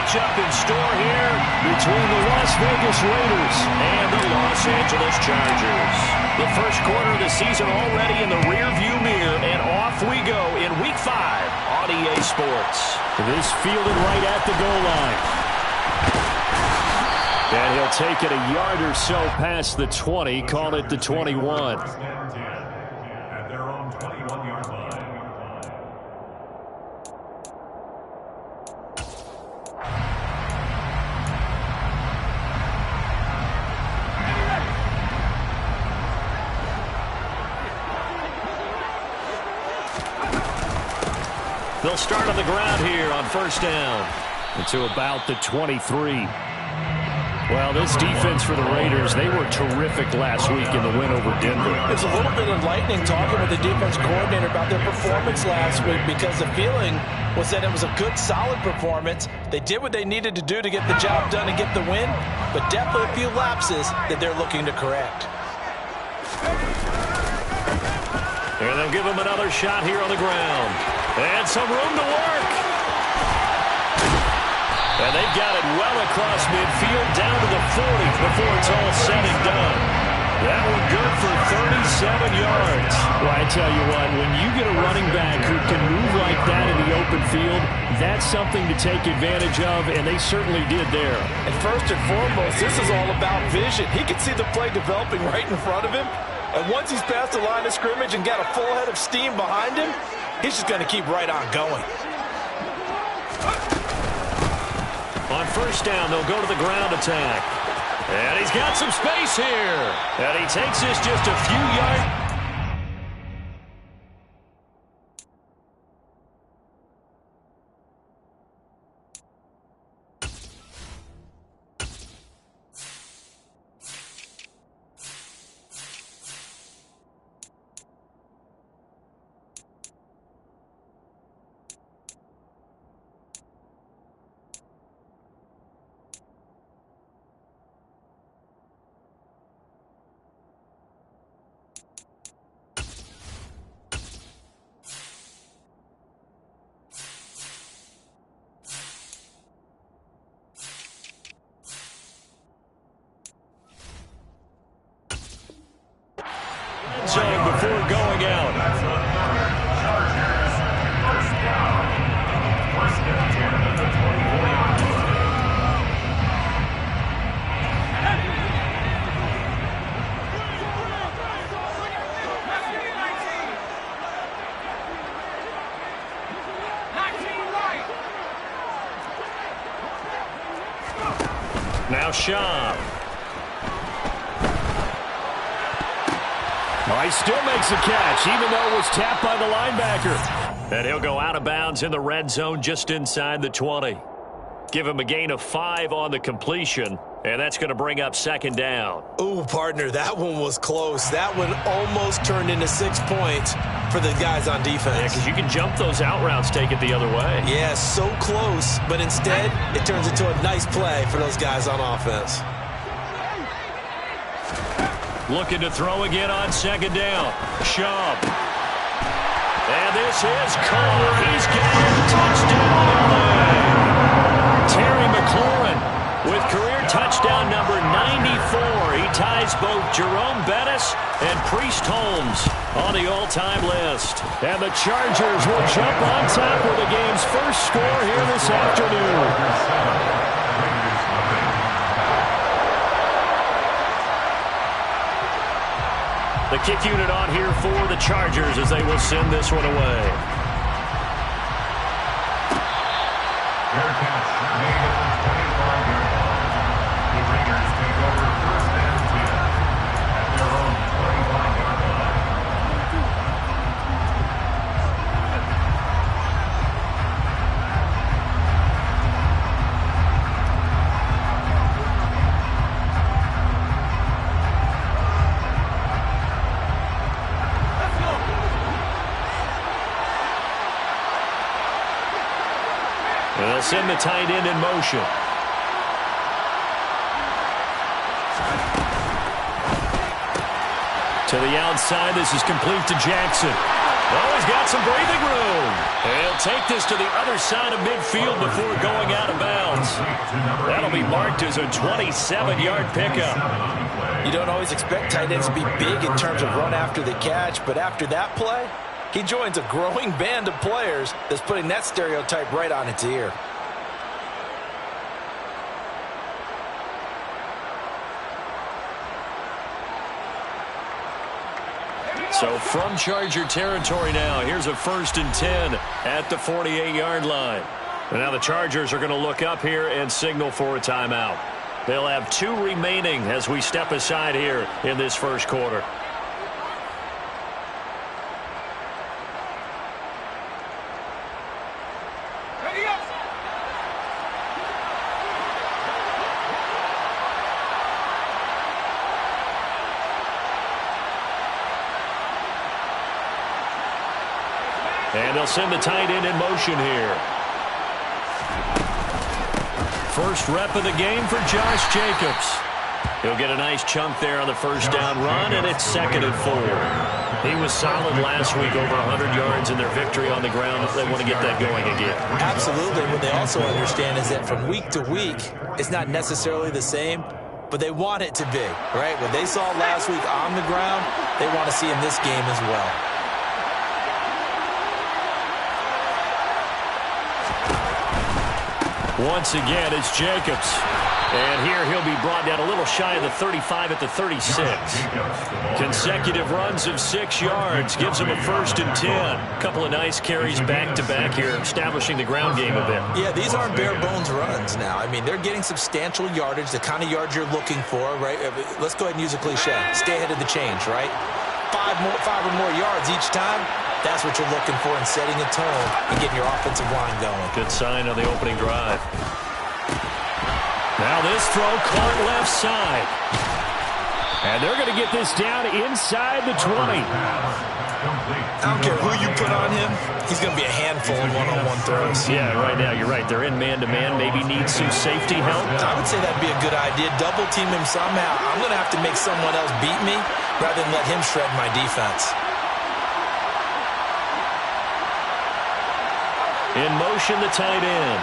matchup in store here between the Las Vegas Raiders and the Los Angeles Chargers. The first quarter of the season already in the rearview mirror, and off we go in Week 5 on EA Sports. This fielded right at the goal line. And he'll take it a yard or so past the 20, call it the 21. At their own 21-yard line. They'll start on the ground here on first down. To about the 23. Well, this defense for the Raiders, they were terrific last week in the win over Denver. It's a little bit enlightening talking with the defense coordinator about their performance last week, because the feeling was that it was a good, solid performance. They did what they needed to do to get the job done and get the win, but definitely a few lapses that they're looking to correct. And they'll give him another shot here on the ground. And some room to work. And they've got it well across midfield down to the 40 before it's all said and done. That one good for 37 yards. Well, I tell you what, when you get a running back who can move like that in the open field, that's something to take advantage of, and they certainly did there. And first and foremost, this is all about vision. He can see the play developing right in front of him, and once he's past the line of scrimmage and got a full head of steam behind him, he's just going to keep right on going. On first down, they'll go to the ground attack. And he's got some space here. And he takes this just a few yards. Zone before going out. Now Schaub. Well, he still makes a catch, even though it was tapped by the linebacker. And he'll go out of bounds in the red zone just inside the 20. Give him a gain of 5 on the completion, and that's going to bring up second down. Ooh, partner, that one was close. That one almost turned into 6 points for the guys on defense. Yeah, because you can jump those out routes, take it the other way. Yeah, so close, but instead it turns into a nice play for those guys on offense. Looking to throw again on second down. Schaub. And this is caught. He's got it. Touchdown, LA. Terry McLaurin with career touchdown number 94. He ties both Jerome Bettis and Priest Holmes on the all-time list. And the Chargers will jump on top with the game's first score here this afternoon. The kick unit on here for the Chargers as they will send this one away. Their catch made at the 25-yard line. The Raiders take over first and 10 at their own 25-yard line. They'll send the tight end in motion. To the outside, this is complete to Jackson. Oh, he's got some breathing room. He'll take this to the other side of midfield before going out of bounds. That'll be marked as a 27-yard pickup. You don't always expect tight ends to be big in terms of run after the catch, but after that play, he joins a growing band of players that's putting that stereotype right on its ear. So from Charger territory now, here's a 1st and 10 at the 48-yard line. And now the Chargers are going to look up here and signal for a timeout. They'll have 2 remaining as we step aside here in this first quarter. And they'll send the tight end in motion here. First rep of the game for Josh Jacobs. He'll get a nice chunk there on the first down run, and it's 2nd and 4. He was solid last week, over 100 yards in their victory on the ground. They want to get that going again. Absolutely. What they also understand is that from week to week, it's not necessarily the same, but they want it to be, right? What they saw last week on the ground, they want to see in this game as well. Once again, it's Jacobs. And here he'll be brought down a little shy of the 35 at the 36. Consecutive runs of 6 yards gives him a 1st and 10. A couple of nice carries back-to-back here, establishing the ground game a bit. Yeah, these aren't bare-bones runs now. I mean, they're getting substantial yardage, the kind of yards you're looking for, right? Let's go ahead and use a cliche. Stay ahead of the change, right? 5 or more yards each time. That's what you're looking for in setting a tone and getting your offensive line going. Good sign on the opening drive. Now this throw caught left side. And they're going to get this down inside the 20. I don't care who you put on him. He's going to be a handful in one-on-one throws. Yeah, right now, you're right. They're in man-to-man. Maybe need some safety help. I would say that'd be a good idea. Double team him somehow. I'm going to have to make someone else beat me rather than let him shred my defense. In motion, the tight end.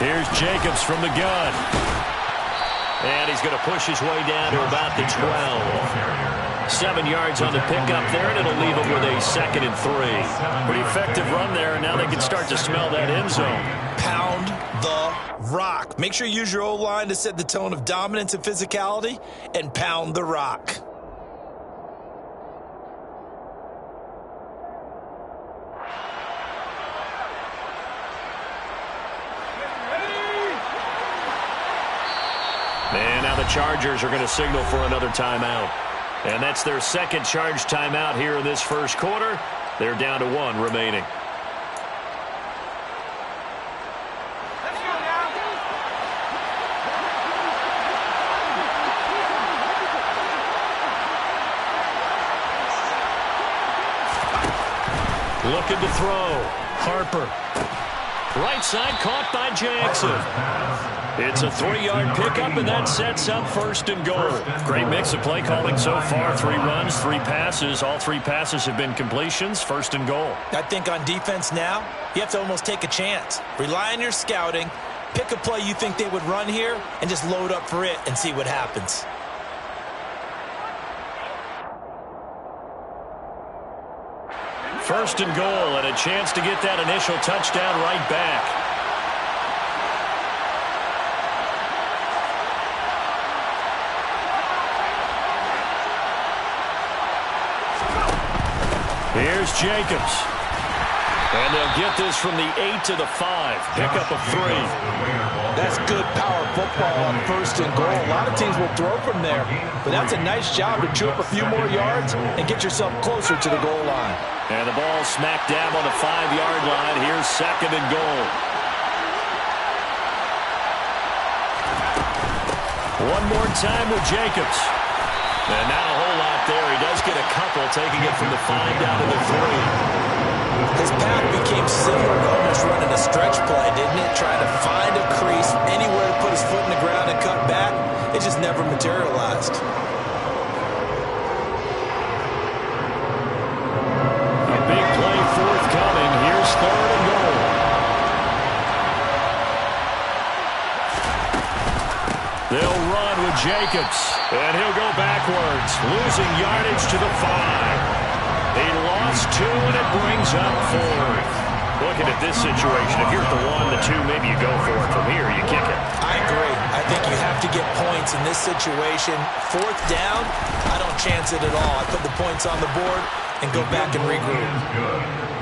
Here's Jacobs from the gun. And he's going to push his way down to about the 12. 7 yards on the pickup there, and it'll leave him with a 2nd and 3. Pretty effective run there, and now they can start to smell that end zone. Pound the rock. Make sure you use your O-line to set the tone of dominance and physicality, and pound the rock. And now the Chargers are going to signal for another timeout. And that's their 2nd charge timeout here in this first quarter. They're down to 1 remaining. Looking to throw. Harper. Right side caught by Jackson. It's a 3-yard pickup, and that sets up 1st and goal. Great mix of play calling so far. 3 runs, 3 passes. All 3 passes have been completions. 1st and goal. I think on defense now, you have to almost take a chance. Rely on your scouting. Pick a play you think they would run here, and just load up for it and see what happens. First and goal, and a chance to get that initial touchdown right back. Here's Jacobs. And they'll get this from the 8 to the 5. Pickup of 3. That's good power football on 1st and goal. A lot of teams will throw from there, but that's a nice job to chew up a few more yards and get yourself closer to the goal line. And the ball smack dab on the 5-yard line. Here's 2nd and goal. One more time with Jacobs. And not a whole lot there. He does get a couple, taking it from the 5 down to the 3. His path became similar to almost running a stretch play, didn't it? Trying to find a crease, anywhere to put his foot in the ground and cut back. It just never materialized. They'll run with Jacobs, and he'll go backwards, losing yardage to the 5. He lost 2, and it brings up 4. Looking at this situation, if you're at the 1, the 2, maybe you go for it. From here, you kick it. I agree. I think you have to get points in this situation. 4th down, I don't chance it at all. I put the points on the board and go back and regroup.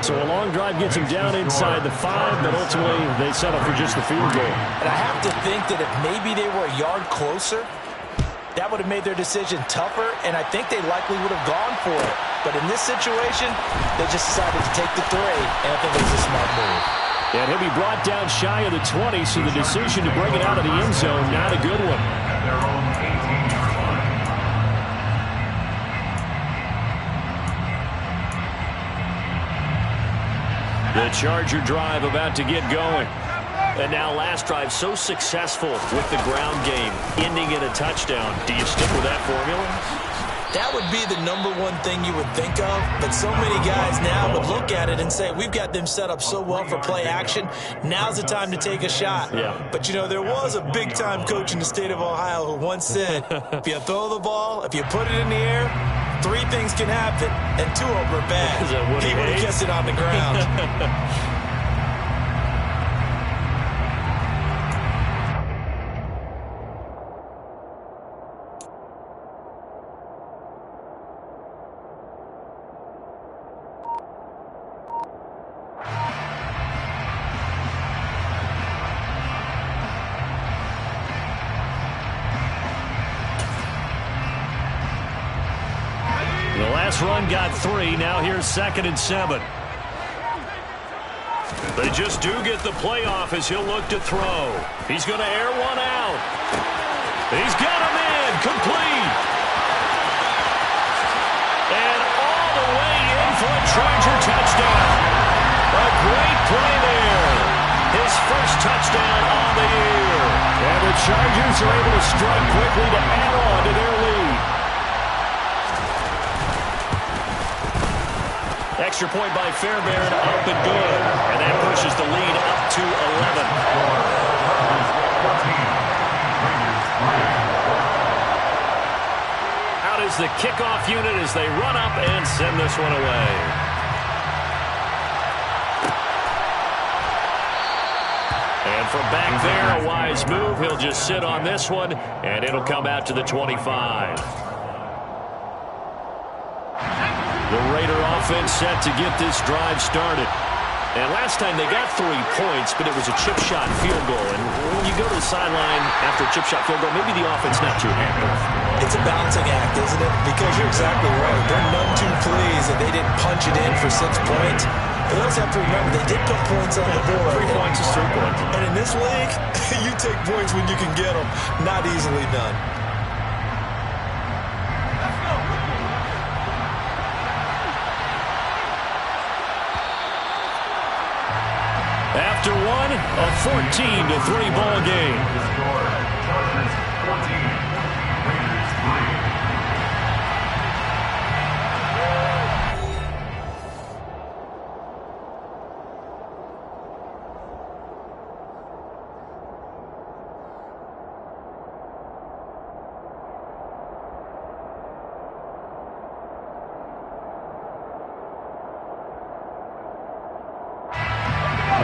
So a long drive gets him down inside the 5, but ultimately they settle for just the field goal. And I have to think that if maybe they were a yard closer, that would have made their decision tougher, and I think they likely would have gone for it. But in this situation, they just decided to take the 3, and I think it was a smart move. And he'll be brought down shy of the 20, so the decision to bring it out of the end zone, not a good one. At their own 18-yard line. The Charger drive about to get going. And now last drive so successful with the ground game, ending in a touchdown. Do you stick with that formula? That would be the #1 thing you would think of, but so many guys now would look at it and say, we've got them set up so well for play action, now's the time to take a shot. Yeah. But, you know, there was a big-time coach in the state of Ohio who once said, if you throw the ball, if you put it in the air, 3 things can happen, and 2 of them are bad. Is that what he would have kept it on the ground. The last run got 3. Now here's 2nd and 7. They just do get the play off as he'll look to throw. He's going to air one out. He's got him in. Complete. And all the way in for a Charger touchdown. A great play there. His first touchdown on the year. And the Chargers are able to strike quickly to add on to their lead. Extra point by Fairbairn, up and good. And that pushes the lead up to 11. Out is the kickoff unit as they run up and send this one away. And from back there, a wise move. He'll just sit on this one, and it'll come out to the 25. The Raider offense set to get this drive started. And last time they got 3 points, but it was a chip shot field goal. And when you go to the sideline after a chip shot field goal, maybe the offense not too happy. It's a balancing act, isn't it? Because you're exactly right. They're none too pleased that they didn't punch it in for 6 points. But you also have to remember, they did put points on the board. 3 points is 3 points. And in this league, you take points when you can get them. Not easily done. After one, a 14-3 ball game. The score, Chargers 14, Raiders 3.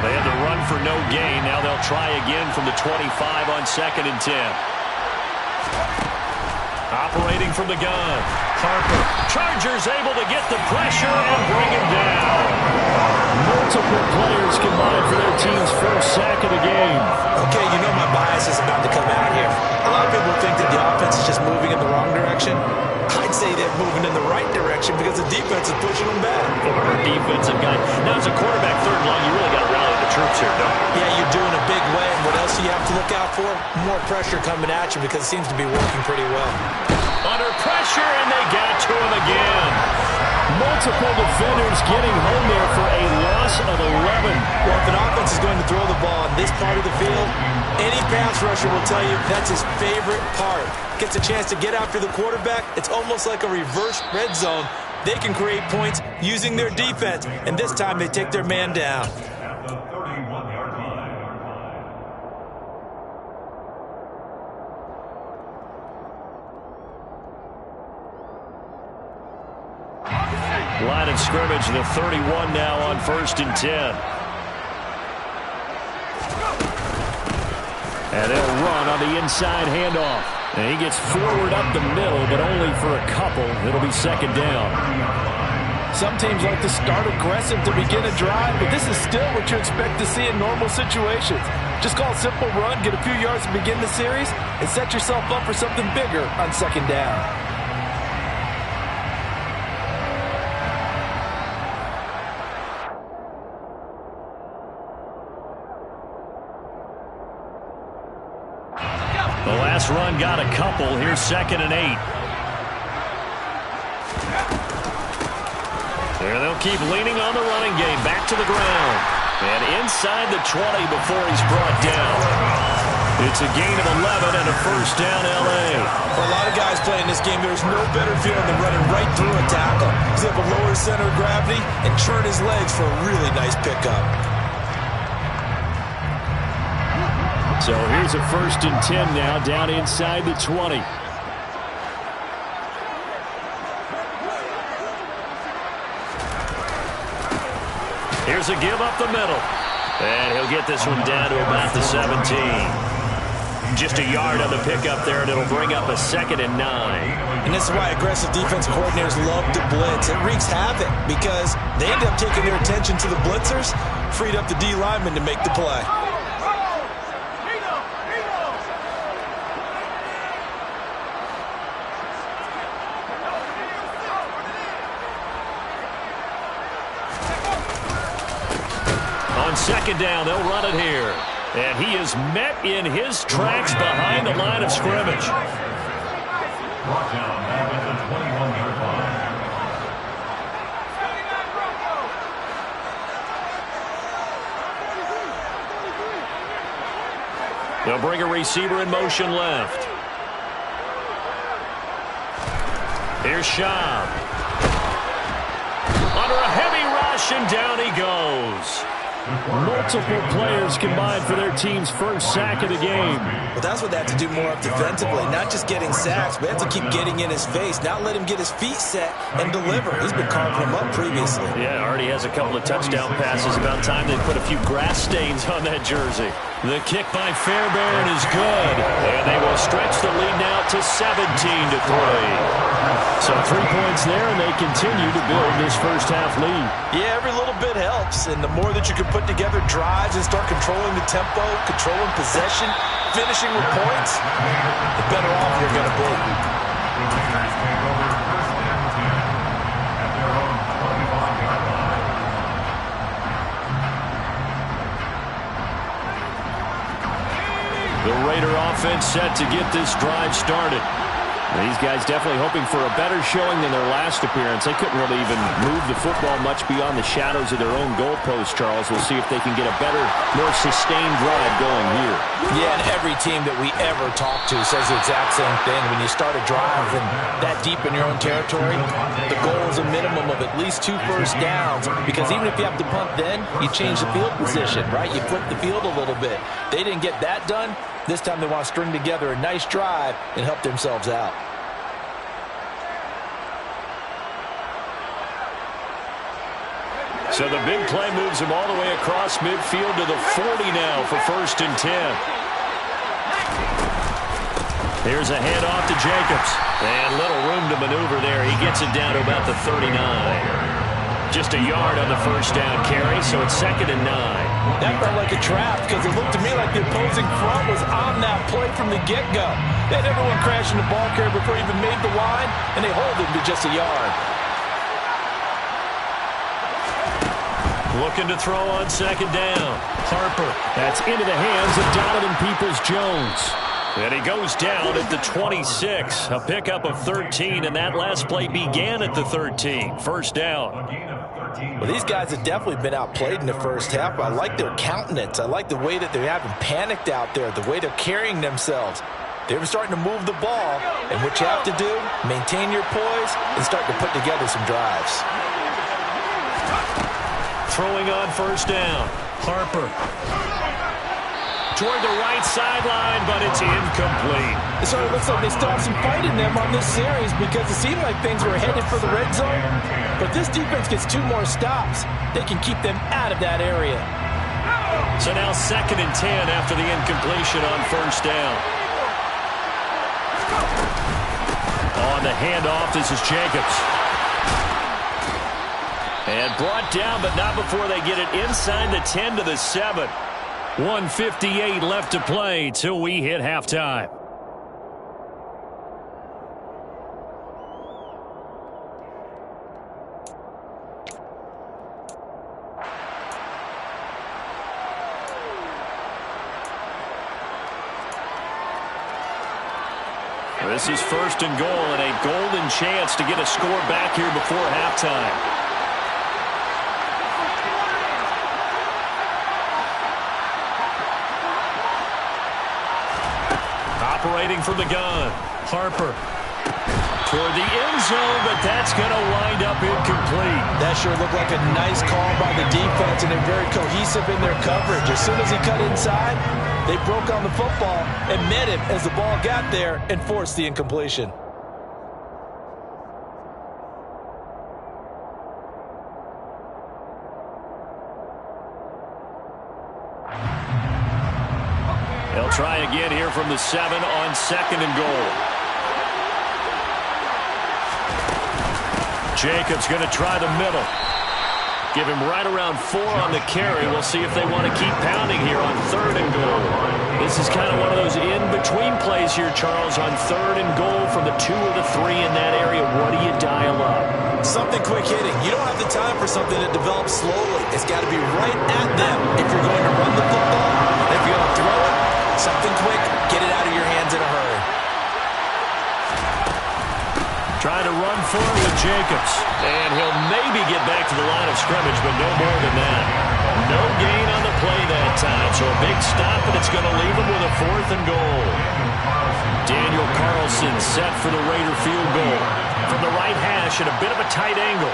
They had to run for no gain. Now they'll try again from the 25 on 2nd and 10. Operating from the gun. Harper. Chargers able to get the pressure and bring him down. Multiple players combined for their team's first sack of the game. Okay, you know my bias is about to come out here. A lot of people think that the offense is just moving in the wrong direction. I'd say they're moving in the right direction because the defense is pushing them back. Defensive guy. Now as a quarterback, 3rd and long, you really got to rally the troops here, don't you? Yeah, you're doing a big way. And what else do you have to look out for? More pressure coming at you because it seems to be working pretty well. Under pressure, and they got to him again. Multiple defenders getting home there for a loss of 11. Well, if an offense is going to throw the ball in this part of the field, any pass rusher will tell you that's his favorite part. Gets a chance to get after the quarterback. It's almost like a reverse red zone. They can create points using their defense, and this time they take their man down. At the 31-yard line. Line of scrimmage, the 31 now on 1st and 10. And they'll run on the inside handoff. And he gets forward up the middle, but only for a couple. It'll be 2nd down. Some teams like to start aggressive to begin a drive, but this is still what you expect to see in normal situations. Just call a simple run, get a few yards to begin the series, and set yourself up for something bigger on 2nd down. The last run got a couple. Here's 2nd and 8. There they'll keep leaning on the running game. Back to the ground. And inside the 20 before he's brought down. It's a gain of 11 and a 1st down L.A. For a lot of guys playing this game, there's no better feeling than running right through a tackle. He's able to lower his center of gravity and churn his legs for a really nice pickup. So here's a 1st and 10 now, down inside the 20. Here's a give up the middle. And he'll get this one down to about the 17. Just a yard on the pickup there, and it'll bring up a 2nd and 9. And this is why aggressive defense coordinators love to blitz. It wreaks havoc because they end up taking their attention to the blitzers, freed up the D lineman to make the play. On 2nd down, they'll run it here. And he is met in his tracks behind the line of scrimmage. Brought down back at the 21-yard line. They'll bring a receiver in motion left. Here's Schaub. Under a heavy rush, and down he goes. Multiple players combined for their team's first sack of the game. Well, that's what they have to do more of defensively. Not just getting sacks, but they have to keep getting in his face. Not let him get his feet set and deliver. He's been carving them up previously. Yeah, already has a couple of touchdown passes. About time they put a few grass stains on that jersey. The kick by Fairbairn is good. And they will stretch the lead now to 17-3. So 3 points there, and they continue to build this first half lead. Yeah, every little bit helps. And the more that you can put together drives and start controlling the tempo, controlling possession, finishing with points, the better off you're going to be. The Raiders take over 1st and 10 at their own 25-yard line. The Raider offense set to get this drive started. These guys definitely hoping for a better showing than their last appearance. They couldn't really even move the football much beyond the shadows of their own goalpost, Charles. We'll see if they can get a better, more sustained drive going here. Yeah, and every team that we ever talk to says the exact same thing. When you start a drive and that deep in your own territory, the goal is a minimum of at least 2 first downs, because even if you have to punt then, you change the field position, right? You flip the field a little bit. They didn't get that done. This time they want to string together a nice drive and help themselves out. So the big play moves him all the way across midfield to the 40 now for 1st and 10. Here's a handoff to Jacobs. And little room to maneuver there. He gets it down to about the 39. Just a yard on the 1st down carry, so it's 2nd and 9. That felt like a trap because it looked to me like the opposing front was on that play from the get-go. They had everyone crashing the ball carrier before he even made the line, and they hold him to just a yard. Looking to throw on 2nd down. Harper. That's into the hands of Donovan Peoples-Jones. And he goes down at the 26. A pickup of 13, and that last play began at the 13. 1st down. Well, these guys have definitely been outplayed in the first half. I like their countenance. I like the way that they haven't panicked out there, the way they're carrying themselves. They're starting to move the ball, and what you have to do, maintain your poise and start to put together some drives. Throwing on 1st down. Harper. toward the right sideline, but it's incomplete. So it looks like they still have some fight in them on this series because it seemed like things were headed for the red zone. But this defense gets 2 more stops. They can keep them out of that area. So now 2nd and 10 after the incompletion on 1st down. On the handoff, this is Jacobs. And brought down, but not before they get it inside the 10 to the 7. 1:58 left to play till we hit halftime. This is 1st and goal and a golden chance to get a score back here before halftime. Operating from the gun, Harper. Toward the end zone, but that's going to wind up incomplete. That sure looked like a nice call by the defense, and they're very cohesive in their coverage. As soon as he cut inside, they broke on the football and met him as the ball got there and forced the incompletion. They'll try again here from the 7 on 2nd and goal. Jacobs going to try the middle. Give him right around 4 on the carry. We'll see if they want to keep pounding here on 3rd and goal. This is kind of one of those in-between plays here, Charles, on 3rd and goal from the 2 or the 3 in that area. What do you dial up? Something quick hitting. You don't have the time for something that develops slowly. It's got to be right at them if you're going to run the football. If you're going to throw it, something quick, get it out of your hands in a hurry. Trying to run forward with Jacobs. And he'll maybe get back to the line of scrimmage, but no more than that. No gain on the play that time. So a big stop, and it's going to leave him with a 4th and goal. Daniel Carlson set for the Raider field goal. From the right hash at a bit of a tight angle.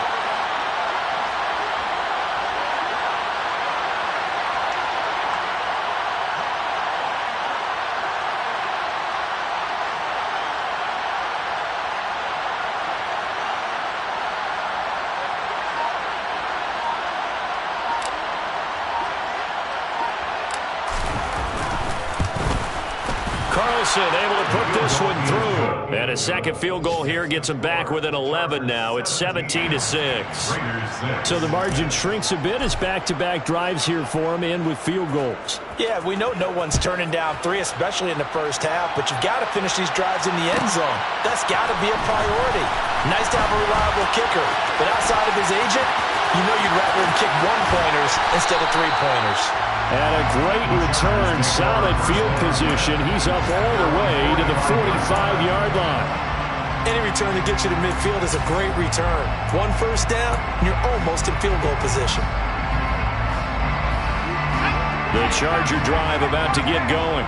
Carlson able to put this one through. And a 2nd field goal here gets him back within 11 now. It's 17-6. So the margin shrinks a bit as back-to-back drives here for him and with field goals. Yeah, we know no one's turning down 3, especially in the first half, but you've got to finish these drives in the end zone. That's got to be a priority. Nice to have a reliable kicker, but outside of his agent, you know you'd rather him kick 1-pointers instead of 3-pointers. And a great return, solid field position. He's up all the way to the 45-yard line. Any return that gets you to midfield is a great return. 1 first down, and you're almost in field goal position. The Charger drive about to get going.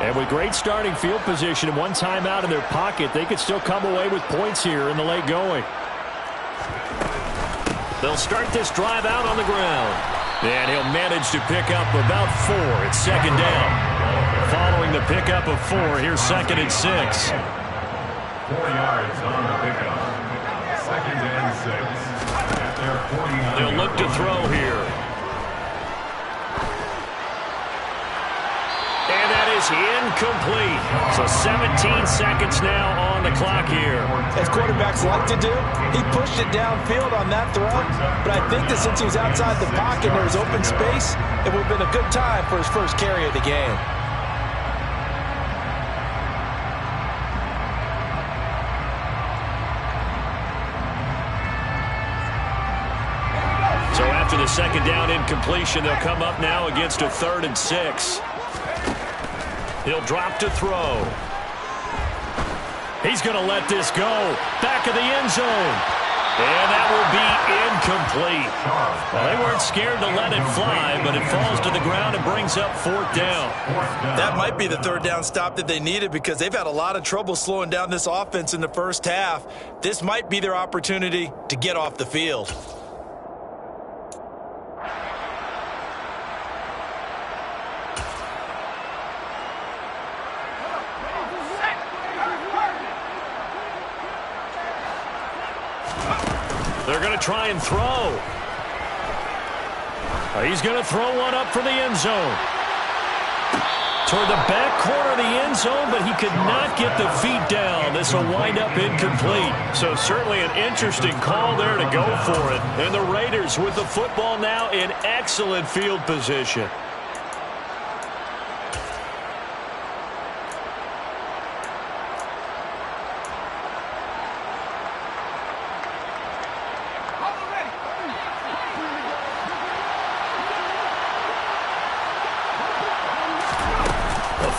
And with great starting field position and 1 timeout in their pocket, they could still come away with points here in the late going. They'll start this drive out on the ground. And he'll manage to pick up about 4. It's 2nd down. Following the pickup of 4, here's 2nd and 6. 4 yards on the pickup. 2nd and 6. At their 49. They'll look to throw here. And that is incomplete. So 17 seconds now on the clock here. As quarterbacks like to do, he pushed it downfield on that throw, but I think that since he was outside the pocket and there was open space, it would have been a good time for his first carry of the game. So after the 2nd down incompletion, they'll come up now against a 3rd and 6. He'll drop to throw. He's going to let this go. Back of the end zone. And that will be incomplete. Well, they weren't scared to let it fly, but it falls to the ground and brings up 4th down. That might be the 3rd down stop that they needed because they've had a lot of trouble slowing down this offense in the first half. This might be their opportunity to get off the field. They're going to try and throw. He's going to throw one up for the end zone. Toward the back corner of the end zone, but he could not get the feet down. This will wind up incomplete. So certainly an interesting call there to go for it. And the Raiders with the football now in excellent field position.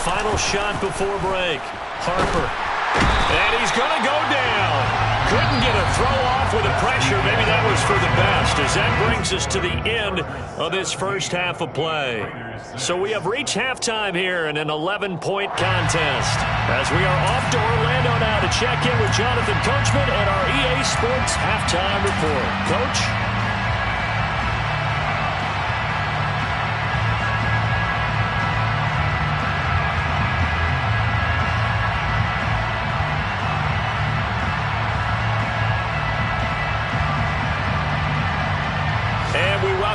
Final shot before break. Harper. And he's going to go down. Couldn't get a throw off with the pressure. Maybe that was for the best, as that brings us to the end of this first half of play. So we have reached halftime here in an 11-point contest. As we are off to Orlando now to check in with Jonathan Coachman and our EA Sports Halftime Report. Coach?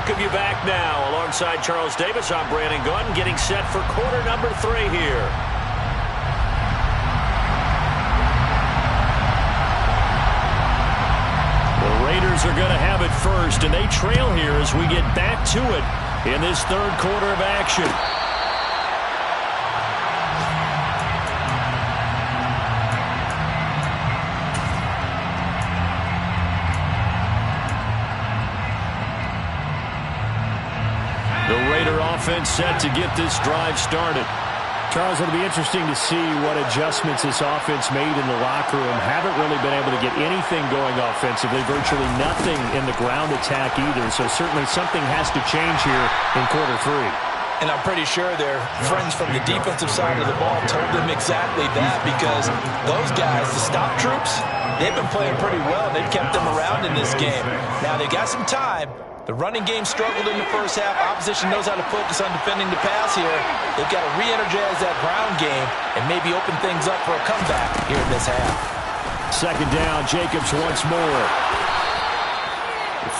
Welcome you back now. Alongside Charles Davis, I'm Brandon Gaudin, getting set for quarter number 3 here. The Raiders are going to have it first, and they trail here as we get back to it in this third quarter of action. Offense set to get this drive started. Charles, it'll be interesting to see what adjustments this offense made in the locker room. Haven't really been able to get anything going offensively, virtually nothing in the ground attack either. So certainly something has to change here in quarter 3. And I'm pretty sure their friends from the defensive side of the ball told them exactly that, because those guys, the stop troops, they've been playing pretty well. They've kept them around in this game. Now they got some time. The running game struggled in the first half. Opposition knows how to focus on defending the pass here. They've got to re-energize that ground game and maybe open things up for a comeback here in this half. Second down, Jacobs once more.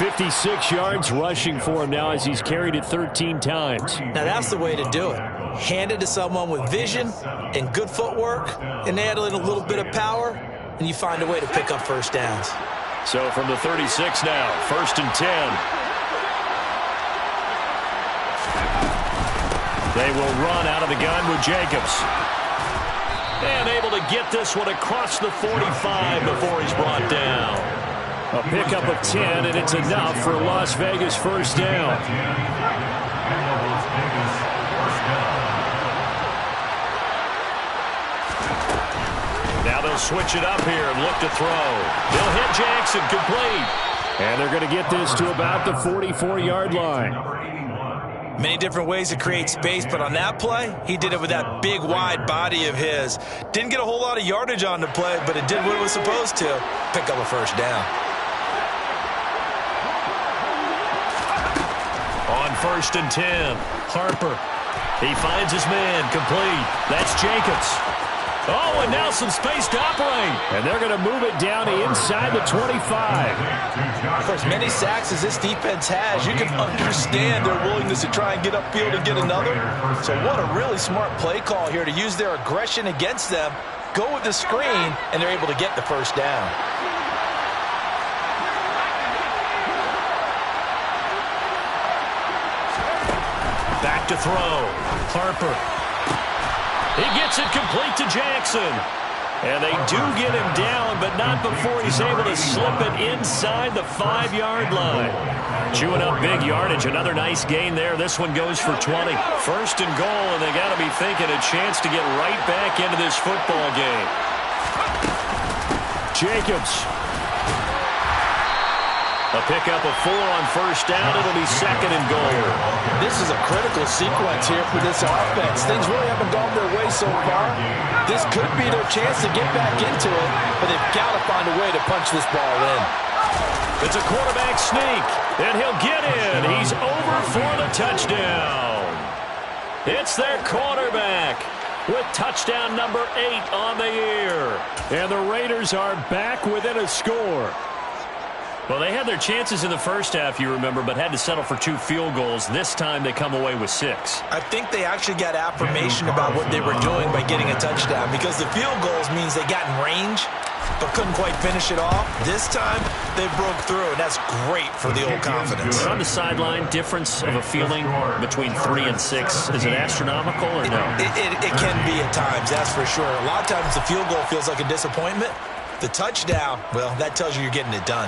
56 yards rushing for him now as he's carried it 13 times. Now that's the way to do it. Hand it to someone with vision and good footwork, and add in a little bit of power, and you find a way to pick up first downs. So from the 36 now, 1st and 10. They will run out of the gun with Jacobs. And able to get this one across the 45 before he's brought down. A pickup of 10, and it's enough for a Las Vegas first down. Now they'll switch it up here and look to throw. They'll hit Jackson, complete. And they're going to get this to about the 44-yard line. Many different ways to create space, but on that play, he did it with that big, wide body of his. Didn't get a whole lot of yardage on the play, but it did what it was supposed to. Pick up a first down. On 1st and 10, Harper. He finds his man, complete. That's Jacobs. Oh, and now some space to operate. And they're going to move it down inside the 25. Of course, many sacks as this defense has, you can understand their willingness to try and get upfield and get another. So what a really smart play call here to use their aggression against them, go with the screen, and they're able to get the first down. Back to throw. Harper. He gets it complete to Jackson. And they do get him down, but not before he's able to slip it inside the 5-yard line. Chewing up big yardage. Another nice gain there. This one goes for 20. 1st and goal, and they got to be thinking a chance to get right back into this football game. Jacobs. A pickup of 4 on 1st down. It'll be 2nd and goal. This is a critical sequence here for this offense. Things really haven't gone their way so far. This could be their chance to get back into it, but they've got to find a way to punch this ball in. It's a quarterback sneak, and he'll get in. He's over for the touchdown. It's their quarterback with touchdown number 8 on the year. And the Raiders are back within a score. Well, they had their chances in the first half, you remember, but had to settle for 2 field goals. This time they come away with 6. I think they actually got affirmation about what they were doing by getting a touchdown, because the field goals means they got in range but couldn't quite finish it off. This time they broke through, and that's great for the old confidence. On the sideline, difference of a feeling between 3 and 6, is it astronomical or no? It can be at times, that's for sure. A lot of times the field goal feels like a disappointment. The touchdown, well, that tells you you're getting it done.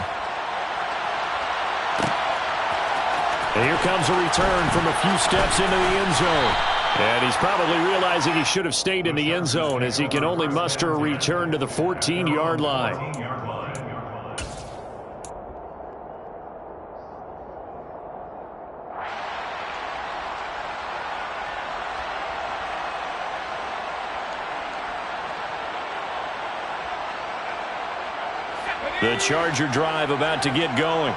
And here comes a return from a few steps into the end zone. And he's probably realizing he should have stayed in the end zone, as he can only muster a return to the 14-yard line. The Charger drive about to get going.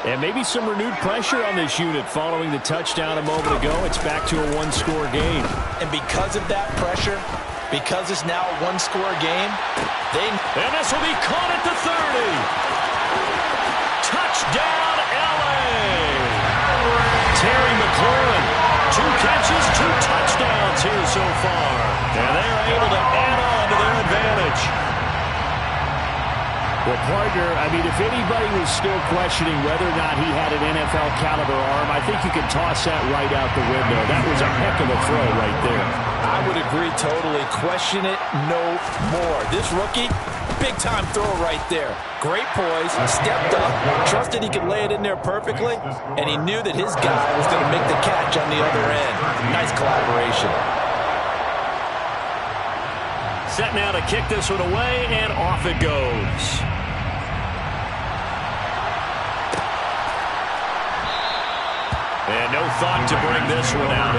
And maybe some renewed pressure on this unit following the touchdown a moment ago. It's back to a 1-score game. And because of that pressure, because it's now a 1-score game, and this will be caught at the 30. Touchdown, L.A. Terry McLaurin, 2 catches, 2 touchdowns here so far. And they're able to add on to their advantage. Well, partner, I mean, if anybody was still questioning whether or not he had an NFL-caliber arm, I think you can toss that right out the window. That was a heck of a throw right there. I would agree totally. Question it no more. This rookie, big-time throw right there. Great poise, stepped up, trusted he could lay it in there perfectly, and he knew that his guy was going to make the catch on the other end. Nice collaboration. Set now to kick this one away, and off it goes. And no thought to bring this one out.